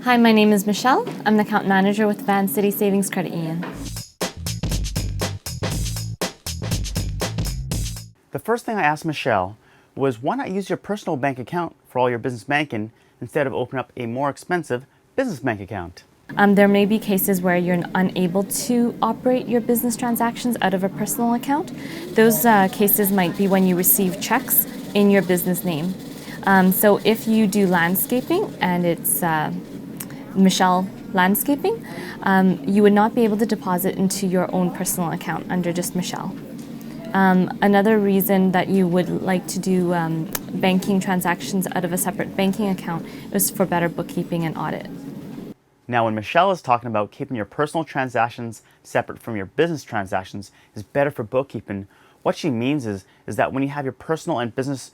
Hi, my name is Michelle. I'm the account manager with VANCITY Savings Credit Union. The first thing I asked Michelle was, why not use your personal bank account for all your business banking instead of opening up a more expensive business bank account? There may be cases where you're unable to operate your business transactions out of a personal account. Those cases might be when you receive checks in your business name. So if you do landscaping and it's Michelle Landscaping, you would not be able to deposit into your own personal account under just Michelle. Another reason that you would like to do banking transactions out of a separate banking account is for better bookkeeping and audit. Now, when Michelle is talking about keeping your personal transactions separate from your business transactions is better for bookkeeping, what she means is that when you have your personal and business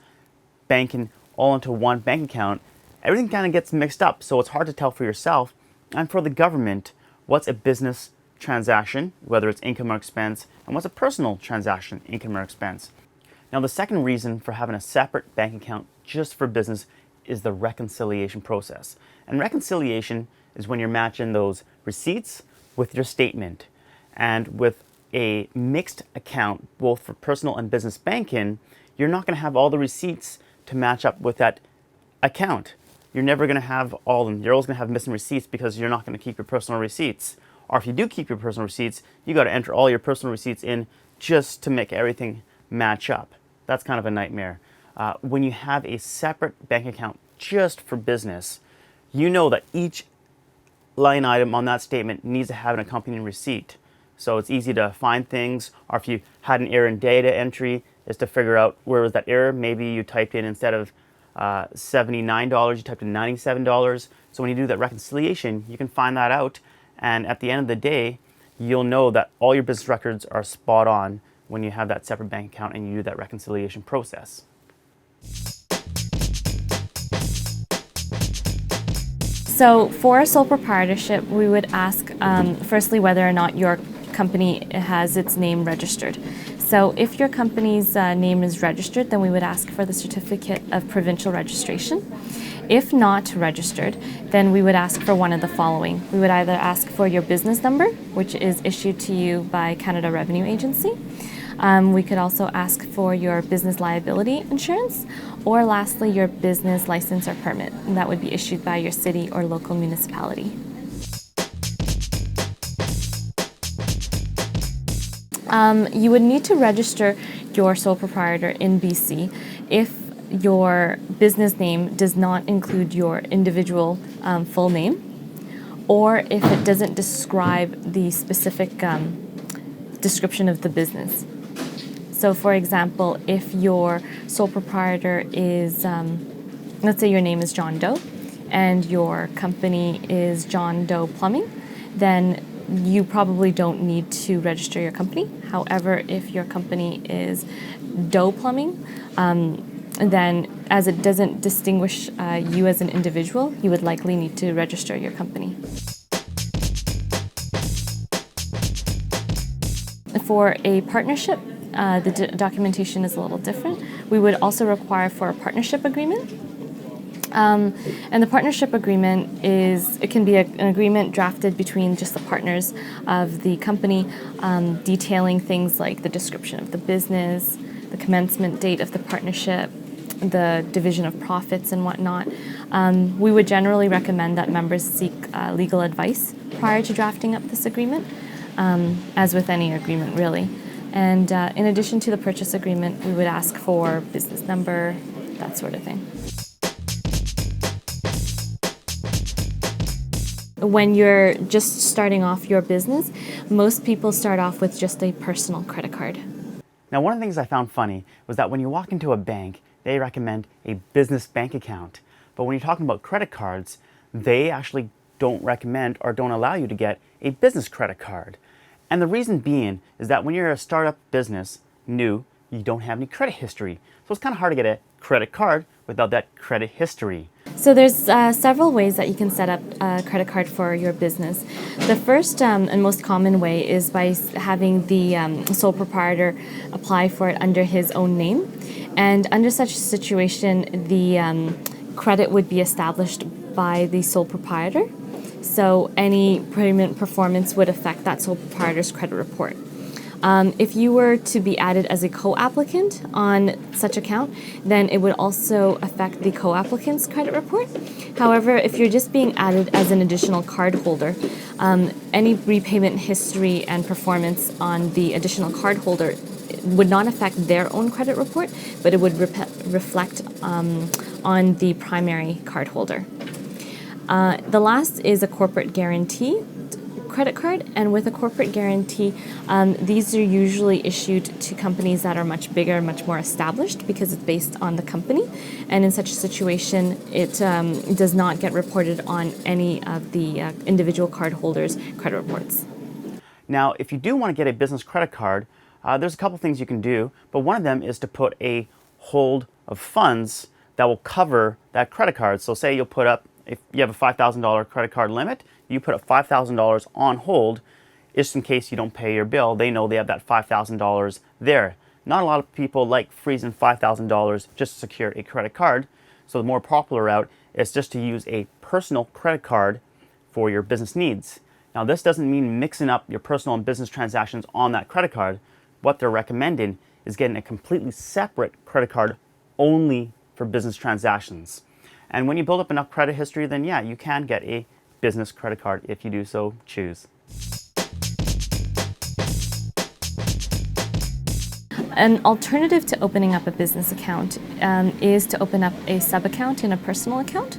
banking all into one bank account, everything kind of gets mixed up, so it's hard to tell for yourself and for the government what's a business transaction, whether it's income or expense, and what's a personal transaction, income or expense. Now, the second reason for having a separate bank account just for business is the reconciliation process. And reconciliation is when you're matching those receipts with your statement. And with a mixed account, both for personal and business banking, you're not going to have all the receipts to match up with that account. You're never going to have all of them. You're always going to have missing receipts because you're not going to keep your personal receipts. Or if you do keep your personal receipts, you got to enter all your personal receipts in just to make everything match up. That's kind of a nightmare. When you have a separate bank account just for business, you know that each line item on that statement needs to have an accompanying receipt. So it's easy to find things, or if you had an error in data entry, is to figure out where was that error. Maybe you typed in, instead of $79, you typed in $97. So when you do that reconciliation, you can find that out. And at the end of the day, you'll know that all your business records are spot on when you have that separate bank account and you do that reconciliation process. So for a sole proprietorship, we would ask firstly whether or not your company has its name registered. So if your company's name is registered, then we would ask for the certificate of provincial registration. If not registered, then we would ask for one of the following. We would either ask for your business number, which is issued to you by Canada Revenue Agency. We could also ask for your business liability insurance, or lastly, your business license or permit, and that would be issued by your city or local municipality. You would need to register your sole proprietor in BC if your business name does not include your individual full name, or if it doesn't describe the specific description of the business. So for example, if your sole proprietor is, let's say your name is John Doe and your company is John Doe Plumbing, then you probably don't need to register your company. However, if your company is Doe Plumbing, then as it doesn't distinguish you as an individual, you would likely need to register your company. For a partnership, the documentation is a little different. We would also require for a partnership agreement. And the partnership agreement it can be an agreement drafted between just the partners of the company, detailing things like the description of the business, the commencement date of the partnership, the division of profits and whatnot. We would generally recommend that members seek legal advice prior to drafting up this agreement, as with any agreement really. And in addition to the purchase agreement, we would ask for business number, that sort of thing. When you're just starting off your business, most people start off with just a personal credit card. Now, one of the things I found funny was that when you walk into a bank, they recommend a business bank account. But when you're talking about credit cards, they actually don't recommend or don't allow you to get a business credit card. And the reason being is that when you're a startup business, new, you don't have any credit history. So it's kind of hard to get a credit card without that credit history. So there's several ways that you can set up a credit card for your business. The first and most common way is by having the sole proprietor apply for it under his own name. And under such a situation, the credit would be established by the sole proprietor. So any payment performance would affect that sole proprietor's credit report. If you were to be added as a co-applicant on such account, then it would also affect the co-applicant's credit report. However, if you're just being added as an additional card holder, any repayment history and performance on the additional card holder would not affect their own credit report, but it would reflect on the primary card holder. The last is a corporate guarantee credit card, and with a corporate guarantee, these are usually issued to companies that are much bigger, much more established, because it's based on the company, and in such a situation, it does not get reported on any of the individual card holders' credit reports. Now, if you do want to get a business credit card, there's a couple things you can do, but one of them is to put a hold of funds that will cover that credit card. So say you'll put up, if you have a $5,000 credit card limit, you put up $5,000 on hold just in case you don't pay your bill. They know they have that $5,000 there. Not a lot of people like freezing $5,000 just to secure a credit card. So the more popular route is just to use a personal credit card for your business needs. Now, this doesn't mean mixing up your personal and business transactions on that credit card. What they're recommending is getting a completely separate credit card only for business transactions. And when you build up enough credit history, then yeah, you can get a business credit card if you do so choose. An alternative to opening up a business account is to open up a sub-account in a personal account.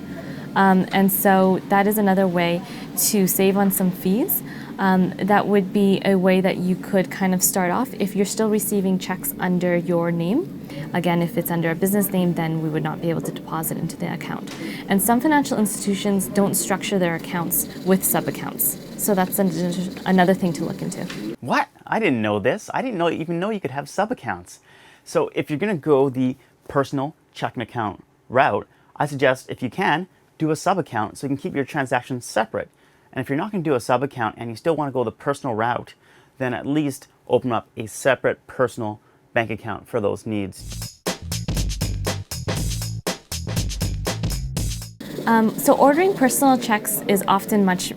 And so that is another way to save on some fees. That would be a way that you could kind of start off if you're still receiving checks under your name. Again, if it's under a business name, then we would not be able to deposit into the account. And some financial institutions don't structure their accounts with sub-accounts. So that's another thing to look into. What? I didn't know this. I didn't even know you could have sub-accounts. So if you're going to go the personal checking account route, I suggest, if you can, do a sub-account so you can keep your transactions separate. And if you're not going to do a sub-account and you still want to go the personal route, then at least open up a separate personal bank account for those needs. So ordering personal checks is often much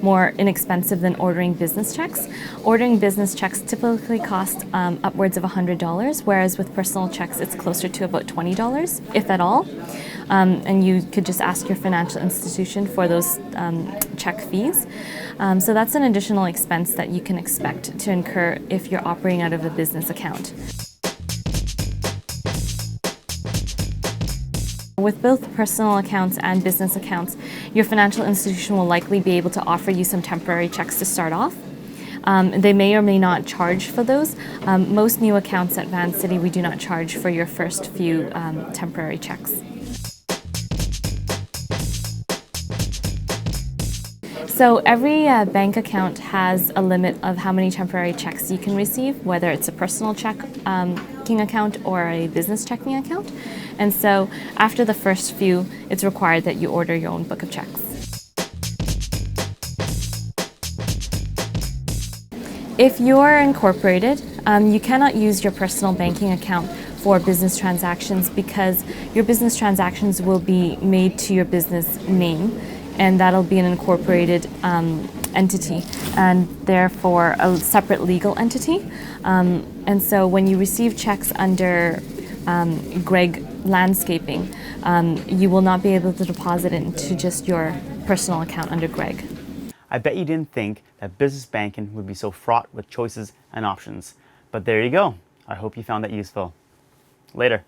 more inexpensive than ordering business checks. Ordering business checks typically cost upwards of $100, whereas with personal checks it's closer to about $20, if at all. And you could just ask your financial institution for those check fees. So that's an additional expense that you can expect to incur if you're operating out of a business account. With both personal accounts and business accounts, your financial institution will likely be able to offer you some temporary checks to start off. They may or may not charge for those. Most new accounts at VANCITY, we do not charge for your first few temporary checks. So every bank account has a limit of how many temporary checks you can receive, whether it's a personal checking account or a business checking account. And so after the first few, it's required that you order your own book of checks. If you're incorporated, you cannot use your personal banking account for business transactions because your business transactions will be made to your business name, and that'll be an incorporated entity and therefore a separate legal entity. And so when you receive checks under Greg Landscaping, you will not be able to deposit it into just your personal account under Greg. I bet you didn't think that business banking would be so fraught with choices and options. But there you go. I hope you found that useful. Later.